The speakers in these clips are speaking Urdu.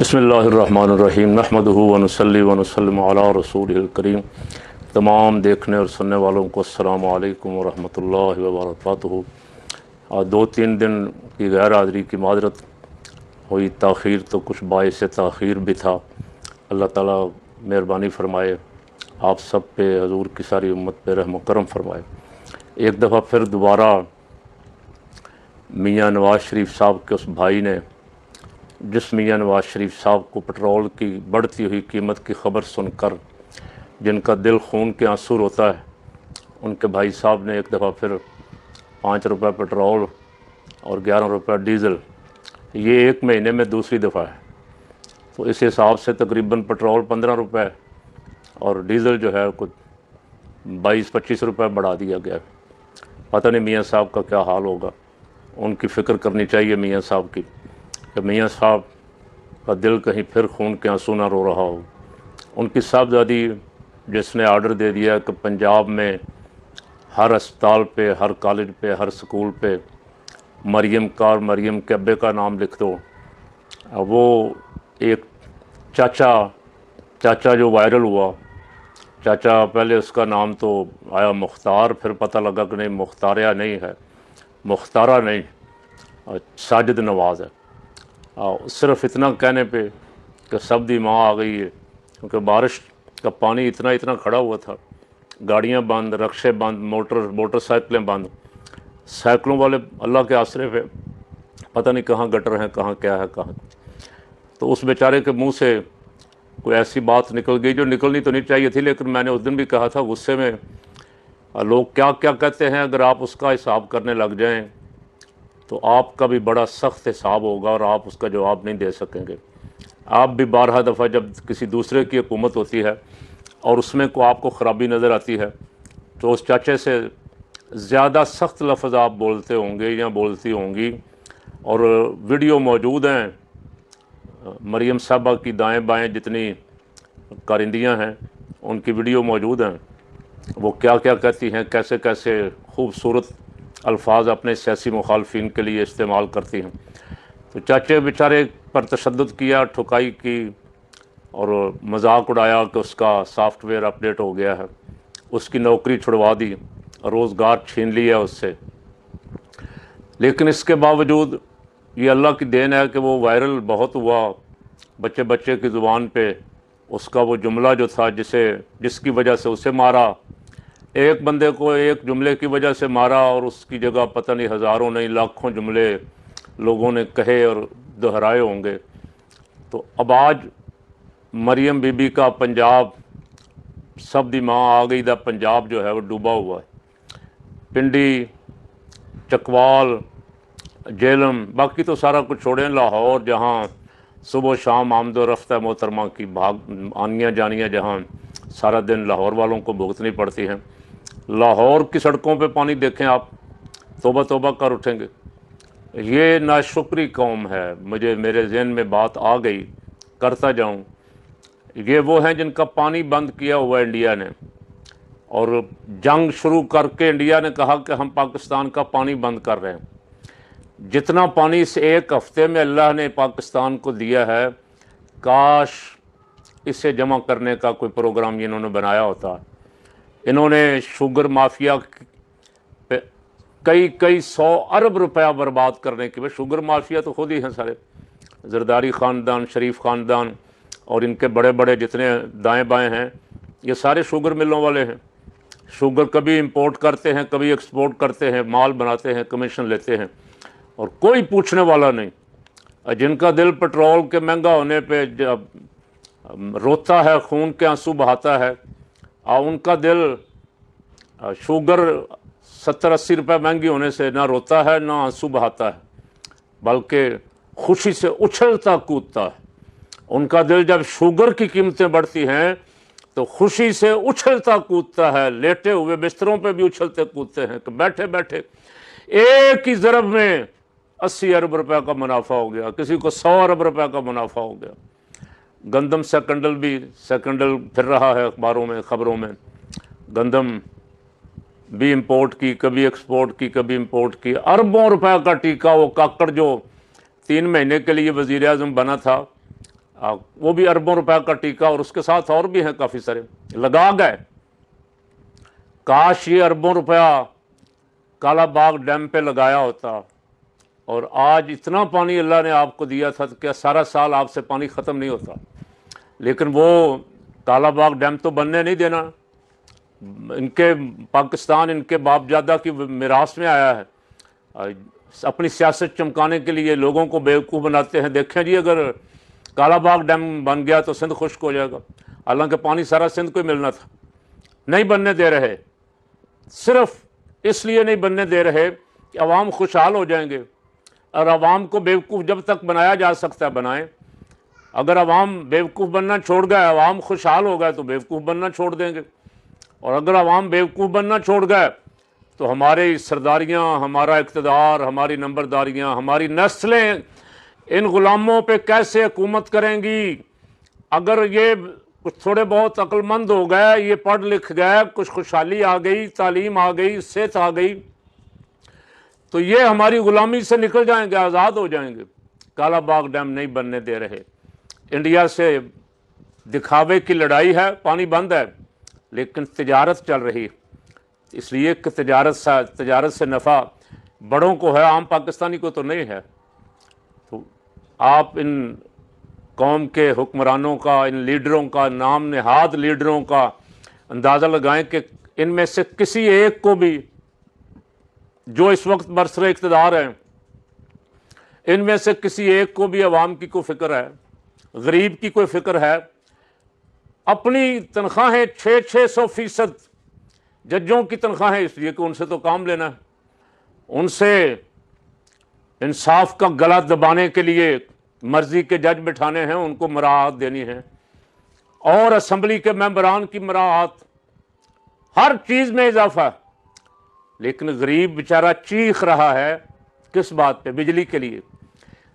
بسم اللہ الرحمن الرحیم نحمدہ ونصلی ونسلم علی رسول الکریم۔ تمام دیکھنے اور سننے والوں کو السلام علیکم ورحمۃ اللہ وبرکاتہ۔ دو تین دن کی غیر حاضری کی معذرت ہوئی، تاخیر تو کچھ باعث تاخیر بھی تھا۔ اللہ تعالیٰ مہربانی فرمائے، آپ سب پہ، حضور کی ساری امت پہ رحم و کرم فرمائے۔ ایک دفعہ پھر دوبارہ میاں نواز شریف صاحب کے اس بھائی نے، جس میاں نواز شریف صاحب کو پٹرول کی بڑھتی ہوئی قیمت کی خبر سن کر جن کا دل خون کے آنسو روتا ہے، ان کے بھائی صاحب نے ایک دفعہ پھر 5 روپے پٹرول اور 11 روپے ڈیزل، یہ ایک مہینے میں دوسری دفعہ ہے، تو اس حساب سے تقریباً پٹرول 15 روپے اور ڈیزل جو ہے کچھ 22-25 روپے بڑھا دیا گیا۔ پتہ نہیں میاں صاحب کا کیا حال ہوگا، ان کی فکر کرنی چاہیے میاں صاحب کی، کہ میاں صاحب کا دل کہیں پھر خون کے آنسو نہ رو رہا ہو۔ ان کی صاحبزادی جس نے آرڈر دے دیا کہ پنجاب میں ہر اسپتال پہ، ہر کالج پہ، ہر سکول پہ مریم کا اور مریم کے ابے کا نام لکھ دو، وہ ایک چاچا جو وائرل ہوا، چاچا پہلے اس کا نام تو آیا مختار، پھر پتہ لگا کہ نہیں مختاریہ نہیں ہے، مختارہ نہیں، ساجد نواز ہے۔ صرف اتنا کہنے پہ کہ سبدی ماں آ گئی ہے، کیونکہ بارش کا پانی اتنا کھڑا ہوا تھا، گاڑیاں بند، رکشے بند، موٹر سائیکلیں بند، سائیکلوں والے اللہ کے آسرے پہ پتہ نہیں کہاں گٹر ہیں، کہاں کیا ہے، کہاں۔ تو اس بیچارے کے منہ سے کوئی ایسی بات نکل گئی جو نکلنی تو نہیں چاہیے تھی، لیکن میں نے اس دن بھی کہا تھا، غصے میں لوگ کیا کیا کہتے ہیں، اگر آپ اس کا حساب کرنے لگ جائیں تو آپ کا بھی بڑا سخت حساب ہوگا اور آپ اس کا جواب نہیں دے سکیں گے۔ آپ بھی بارہا دفعہ جب کسی دوسرے کی حکومت ہوتی ہے اور اس میں کو آپ کو خرابی نظر آتی ہے تو اس چاچے سے زیادہ سخت لفظ آپ بولتے ہوں گے یا بولتی ہوں گی، اور ویڈیو موجود ہیں مریم صاحبہ کی، دائیں بائیں جتنی کارندیاں ہیں ان کی ویڈیو موجود ہیں، وہ کیا کیا کہتی ہیں، کیسے کیسے خوبصورت الفاظ اپنے سیاسی مخالفین کے لیے استعمال کرتی ہیں۔ تو چاچے بیچارے پر تشدد کیا، ٹھکائی کی اور مذاق اڑایا کہ اس کا سافٹ ویئر اپڈیٹ ہو گیا ہے، اس کی نوکری چھڑوا دی، روزگار چھین لیا اس سے۔ لیکن اس کے باوجود یہ اللہ کی دین ہے کہ وہ وائرل بہت ہوا، بچے کی زبان پہ اس کا وہ جملہ جو تھا جس کی وجہ سے اسے مارا، ایک بندے کو ایک جملے کی وجہ سے مارا اور اس کی جگہ پتہ نہیں ہزاروں نہیں لاکھوں جملے لوگوں نے کہے اور دہرائے ہوں گے۔ تو اب آج مریم بی بی کا پنجاب، سبدی ماں آ گئی دا پنجاب جو ہے وہ ڈوبا ہوا ہے۔ پنڈی، چکوال، جیلم، باقی تو سارا کچھ چھوڑیں، لاہور جہاں صبح و شام آمد و رفت ہے محترمہ کی، آنیاں جانیاں جہاں سارا دن لاہور والوں کو بھگتنی پڑتی ہیں، لاہور کی سڑکوں پہ پانی دیکھیں آپ، توبہ توبہ کر اٹھیں گے۔ یہ ناشکری قوم ہے، میرے ذہن میں بات آ گئی، کرتا جاؤں۔ یہ وہ ہیں جن کا پانی بند کیا ہوا انڈیا نے، اور جنگ شروع کر کے انڈیا نے کہا کہ ہم پاکستان کا پانی بند کر رہے ہیں۔ جتنا پانی اس ایک ہفتے میں اللہ نے پاکستان کو دیا ہے، کاش اسے جمع کرنے کا کوئی پروگرام انہوں نے بنایا ہوتا۔ انہوں نے شوگر مافیا پہ کئی 100 ارب روپیہ برباد کرنے کی، شوگر مافیا تو خود ہی ہیں سارے، زرداری خاندان، شریف خاندان اور ان کے بڑے بڑے جتنے دائیں بائیں ہیں، یہ سارے شوگر ملوں والے ہیں۔ شوگر کبھی امپورٹ کرتے ہیں، کبھی ایکسپورٹ کرتے ہیں، مال بناتے ہیں، کمیشن لیتے ہیں، اور کوئی پوچھنے والا نہیں۔ جن کا دل پٹرول کے مہنگا ہونے پہ روتا ہے، خون کے آنسو بہاتا ہے، ان کا دل شوگر 70-80 روپے مہنگی ہونے سے نہ روتا ہے نہ آنسو بہاتا ہے، بلکہ خوشی سے اچھلتا کودتا ہے۔ ان کا دل جب شوگر کی قیمتیں بڑھتی ہیں تو خوشی سے اچھلتا کودتا ہے، لیٹے ہوئے بستروں پہ بھی اچھلتے کودتے ہیں کہ بیٹھے بیٹھے ایک ہی ضرب میں 80 ارب روپے کا منافع ہو گیا، کسی کو 100 ارب روپے کا منافع ہو گیا۔ گندم سیکنڈل پھر رہا ہے اخباروں میں، خبروں میں، گندم بھی امپورٹ کی، کبھی ایکسپورٹ کی، کبھی امپورٹ کی، اربوں روپے کا ٹیکہ، وہ کاکڑ جو 3 مہینے کے لیے وزیر اعظم بنا تھا، وہ بھی اربوں روپے کا ٹیکہ، اور اس کے ساتھ اور بھی ہیں کافی سارے لگا گئے۔ کاش یہ اربوں روپیہ کالا باغ ڈیم پہ لگایا ہوتا، اور آج اتنا پانی اللہ نے آپ کو دیا تھا کہ سارا سال آپ سے پانی ختم نہیں ہوتا، لیکن وہ کالا باغ ڈیم تو بننے نہیں دینا۔ ان کے پاکستان ان کے باپ جادہ کی میراث میں آیا ہے، اپنی سیاست چمکانے کے لیے لوگوں کو بیوقوف بناتے ہیں۔ دیکھیں جی، اگر کالا باغ ڈیم بن گیا تو سندھ خشک ہو جائے گا، حالانکہ پانی سارا سندھ کو ہی ملنا تھا۔ نہیں بننے دے رہے، صرف اس لیے نہیں بننے دے رہے کہ عوام خوشحال ہو جائیں گے، اور عوام کو بیوقوف جب تک بنایا جا سکتا ہے بنائیں۔ اگر عوام بیوقوف بننا چھوڑ گئے، عوام خوشحال ہو گئے تو بیوقوف بننا چھوڑ دیں گے، اور اگر عوام بیوقوف بننا چھوڑ گئے تو ہماری سرداریاں، ہمارا اقتدار، ہماری نمبرداریاں، ہماری نسلیں ان غلاموں پہ کیسے حکومت کریں گی؟ اگر یہ کچھ تھوڑے بہت عقل مند ہو گئے، یہ پڑھ لکھ گئے، کچھ خوشحالی آ گئی، تعلیم آ گئی، صحت آ گئی، تو یہ ہماری غلامی سے نکل جائیں گے، آزاد ہو جائیں گے۔ کالا باغ ڈیم نہیں بننے دے رہے۔ انڈیا سے دکھاوے کی لڑائی ہے، پانی بند ہے، لیکن تجارت چل رہی ہے، اس لیے کہ تجارت سے نفع بڑوں کو ہے، عام پاکستانی کو تو نہیں ہے۔ تو آپ ان قوم کے حکمرانوں کا، ان لیڈروں کا، نام نہاد لیڈروں کا اندازہ لگائیں کہ ان میں سے کسی ایک کو بھی، جو اس وقت برسر اقتدار ہیں، ان میں سے کسی ایک کو بھی عوام کی کوئی فکر ہے، غریب کی کوئی فکر ہے؟ اپنی تنخواہیں 600% ججوں کی تنخواہیں، اس لیے کہ ان سے تو کام لینا ہے، ان سے انصاف کا گلا دبانے کے لیے مرضی کے جج بٹھانے ہیں، ان کو مراعات دینی ہے، اور اسمبلی کے ممبران کی مراعات، ہر چیز میں اضافہ ہے۔ لیکن غریب بیچارہ چیخ رہا ہے کس بات پہ؟ بجلی کے لیے۔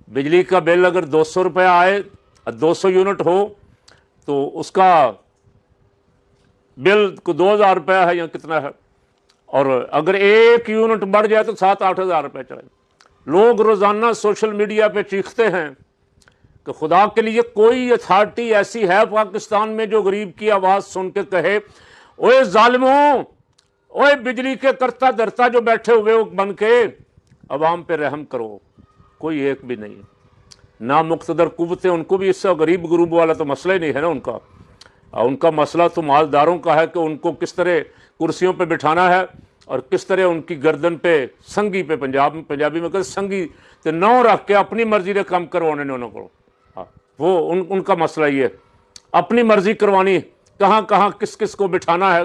بجلی کا بل اگر 200 روپے آئے، 200 یونٹ ہو، تو اس کا بل کو 2000 روپے ہے یا کتنا ہے، اور اگر 1 یونٹ بڑھ جائے تو 7-8 ہزار روپے چلے۔ لوگ روزانہ سوشل میڈیا پہ چیختے ہیں کہ خدا کے لیے کوئی اتھارٹی ایسی ہے پاکستان میں جو غریب کی آواز سن کے کہے، اوے ظالموں، اوے بجلی کے کرتا درتا جو بیٹھے ہوئے ہو بن کے، عوام پہ رحم کرو؟ کوئی ایک بھی نہیں۔ نہ مقتدر قوتیں، ان کو بھی اس سے غریب غروب والا تو مسئلہ ہی نہیں ہے نا، ان کا مسئلہ تو مالداروں کا ہے کہ ان کو کس طرح کرسیوں پہ بٹھانا ہے، اور کس طرح ان کی گردن پہ سنگی پہ، پنجابی میں کہتے سنگی تے نو رکھ کے اپنی مرضی دے کام کروانے نے انہوں کو۔ وہ ان کا مسئلہ یہ ہے، اپنی مرضی کروانی، کہاں کہاں کس کس کو بٹھانا ہے،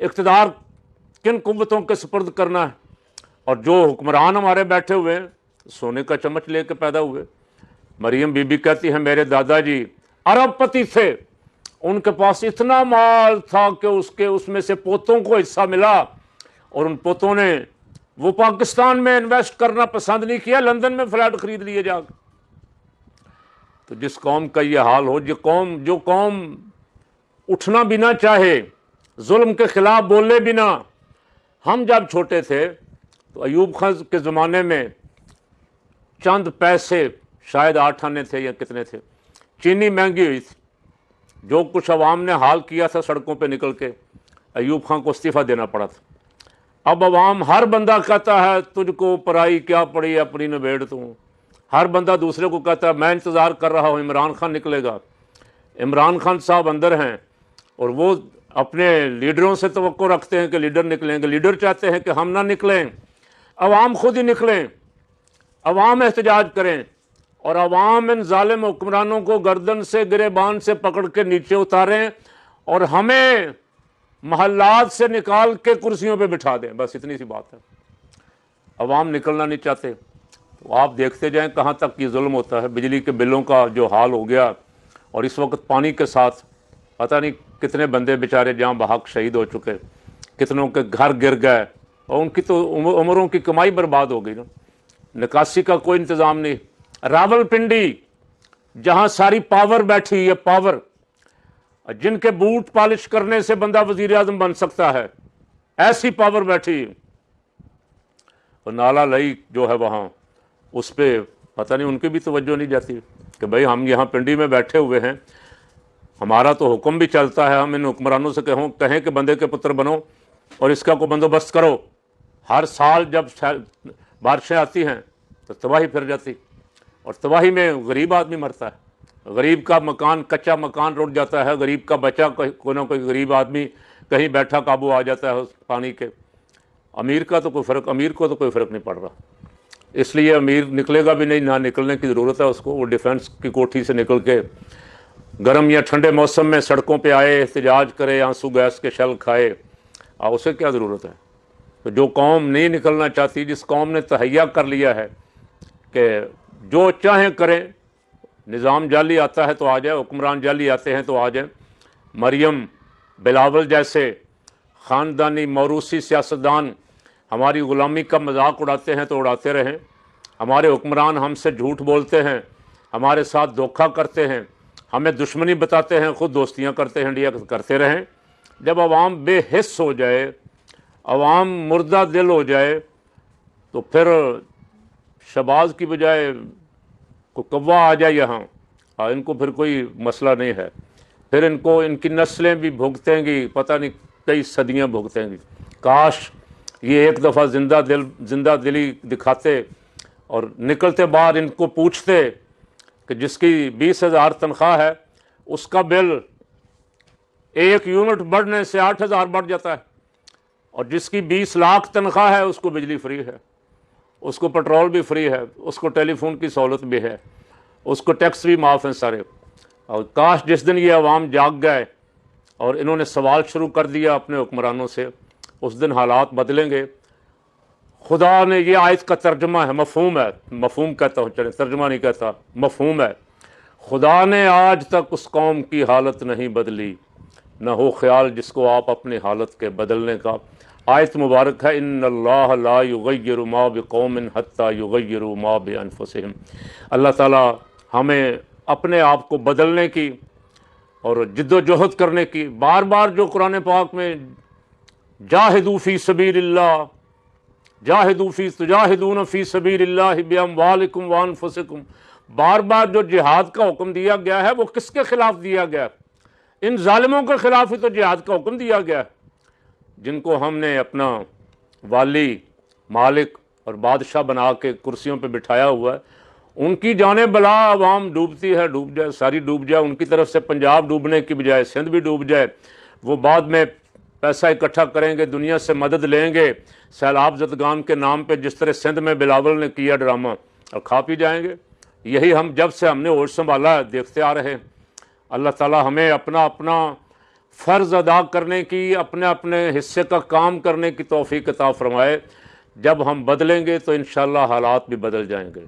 اقتدار کن قوتوں کے سپرد کرنا ہے۔ اور جو حکمران ہمارے بیٹھے ہوئے ہیں، سونے کا چمچ لے کے پیدا ہوئے۔ مریم بی بی کہتی ہیں میرے دادا جی ارب پتی تھے، ان کے پاس اتنا مال تھا کہ اس میں سے پوتوں کو حصہ ملا، اور ان پوتوں نے وہ پاکستان میں انویسٹ کرنا پسند نہیں کیا، لندن میں فلیٹ خرید لیے جا کے۔ تو جس قوم کا یہ حال ہو، جو قوم اٹھنا بھی نہ چاہے، ظلم کے خلاف بولے بھی نہ۔ ہم جب چھوٹے تھے تو ایوب خان کے زمانے میں چند پیسے، شاید 8 آنے تھے یا کتنے تھے، چینی مہنگی ہوئی تھی، جو کچھ عوام نے حال کیا تھا سڑکوں پہ نکل کے، ایوب خان کو استعفیٰ دینا پڑا تھا۔ اب عوام، ہر بندہ کہتا ہے تجھ کو پرائی کیا پڑی اپنی نبیڑ تو، ہر بندہ دوسرے کو کہتا ہے میں انتظار کر رہا ہوں عمران خان نکلے گا۔ عمران خان صاحب اندر ہیں، اور وہ اپنے لیڈروں سے توقع رکھتے ہیں کہ لیڈر نکلیں گے، لیڈر چاہتے ہیں کہ ہم نہ نکلیں، عوام خود ہی نکلیں، عوام احتجاج کریں، اور عوام ان ظالم حکمرانوں کو گردن سے، گریبان سے پکڑ کے نیچے اتاریں، اور ہمیں محلات سے نکال کے کرسیوں پہ بٹھا دیں۔ بس اتنی سی بات ہے۔ عوام نکلنا نہیں چاہتے، تو آپ دیکھتے جائیں کہاں تک یہ ظلم ہوتا ہے۔ بجلی کے بلوں کا جو حال ہو گیا، اور اس وقت پانی کے ساتھ پتہ نہیں کتنے بندے بیچارے جہاں بحق شہید ہو چکے، کتنوں کے گھر گر گئے، اور ان کی تو عمروں کی کمائی برباد ہو گئی نا۔ نکاسی کا کوئی انتظام نہیں۔ راول پنڈی جہاں ساری پاور بیٹھی ہے، پاور، جن کے بوٹ پالش کرنے سے بندہ وزیر اعظم بن سکتا ہے، ایسی پاور بیٹھی، اور نالا لئی جو ہے وہاں، اس پہ پتہ نہیں ان کی بھی توجہ نہیں جاتی۔ کہ بھئی ہم یہاں پنڈی میں بیٹھے ہوئے ہیں، ہمارا تو حکم بھی چلتا ہے، ہم ان حکمرانوں سے کہیں کہ بندے کے پتر بنو اور اس کا کوئی بندوبست کرو۔ ہر سال جب بارشیں آتی ہیں تو تباہی پھر جاتی، اور تباہی میں غریب آدمی مرتا ہے، غریب کا مکان، کچا مکان رٹ جاتا ہے، غریب کا بچہ کوئی نہ کوئی غریب آدمی کہیں بیٹھا قابو آ جاتا ہے اس پانی کے۔ امیر کو تو کوئی فرق نہیں پڑ رہا، اس لیے امیر نکلے گا بھی نہیں، نہ نکلنے کی ضرورت ہے اس کو۔ وہ ڈیفنس کی کوٹھی سے نکل کے گرم یا ٹھنڈے موسم میں سڑکوں پہ آئے، احتجاج کرے، آنسو گیس کے شل کھائے، اسے کیا ضرورت ہے؟ تو جو قوم نہیں نکلنا چاہتی، جس قوم نے تہیا کر لیا ہے کہ جو چاہیں کریں، نظام جعلی آتا ہے تو آ جائے، حکمران جعلی آتے ہیں تو آ جائیں، مریم بلاول جیسے خاندانی موروثی سیاستدان ہماری غلامی کا مذاق اڑاتے ہیں تو اڑاتے رہیں، ہمارے حکمران ہم سے جھوٹ بولتے ہیں، ہمارے ساتھ دھوکہ کرتے ہیں، ہمیں دشمنی بتاتے ہیں، خود دوستیاں کرتے ہیں، کرتے رہیں۔ جب عوام بے حس ہو جائے، عوام مردہ دل ہو جائے، تو پھر شباز کی بجائے کوئی کوا آ جائے یہاں، ان کو پھر کوئی مسئلہ نہیں ہے، پھر ان کی نسلیں بھی بھگتیں گی، پتہ نہیں کئی صدیاں بھگتیں گی۔ کاش یہ ایک دفعہ زندہ دلی دکھاتے اور نکلتے باہر ان کو پوچھتے کہ جس کی 20,000 تنخواہ ہے اس کا بل 1 یونٹ بڑھنے سے 8,000 بڑھ جاتا ہے، اور جس کی 20 لاکھ تنخواہ ہے اس کو بجلی فری ہے، اس کو پیٹرول بھی فری ہے، اس کو ٹیلی فون کی سہولت بھی ہے، اس کو ٹیکس بھی معاف ہیں سارے۔ اور کاش جس دن یہ عوام جاگ گئے اور انہوں نے سوال شروع کر دیا اپنے حکمرانوں سے، اس دن حالات بدلیں گے۔ خدا نے، یہ آیت کا ترجمہ ہے، مفہوم کہتا ہوں، چلیں ترجمہ نہیں کہتا، مفہوم ہے، خدا نے آج تک اس قوم کی حالت نہیں بدلی، نہ ہو خیال جس کو آپ اپنی حالت کے بدلنے کا۔ آیت مبارک ہے، ان اللہ لا یغیر ما بقوم حتی یغیروا ما بانفسہم۔ اللہ تعالیٰ ہمیں اپنے آپ کو بدلنے کی اور جد و جہد کرنے کی، بار بار جو قرآن پاک میں جاہدوا فی سبیل اللہ، تجاہدون فی سبیل اللہ باموالکم وانفسکم، بار بار جو جہاد کا حکم دیا گیا ہے وہ کس کے خلاف دیا گیا ہے؟ ان ظالموں کے خلاف ہی تو جہاد کا حکم دیا گیا ہے، جن کو ہم نے اپنا والی، مالک اور بادشاہ بنا کے کرسیوں پہ بٹھایا ہوا ہے۔ ان کی جانیں بلا عوام ڈوبتی ہے، ڈوب جائے، ساری ڈوب جائے، ان کی طرف سے پنجاب ڈوبنے کی بجائے سندھ بھی ڈوب جائے، وہ بعد میں پیسہ اکٹھا کریں گے، دنیا سے مدد لیں گے سیلاب زدگان کے نام پہ، جس طرح سندھ میں بلاول نے کیا ڈرامہ، اور کھا پی جائیں گے۔ یہی ہم جب سے ہم نے ہوش سنبھالا ہے دیکھتے آ رہے ہیں۔ اللہ تعالیٰ ہمیں اپنا فرض ادا کرنے کی، اپنے حصے کا کام کرنے کی توفیق عطا فرمائے۔ جب ہم بدلیں گے تو انشاءاللہ حالات بھی بدل جائیں گے۔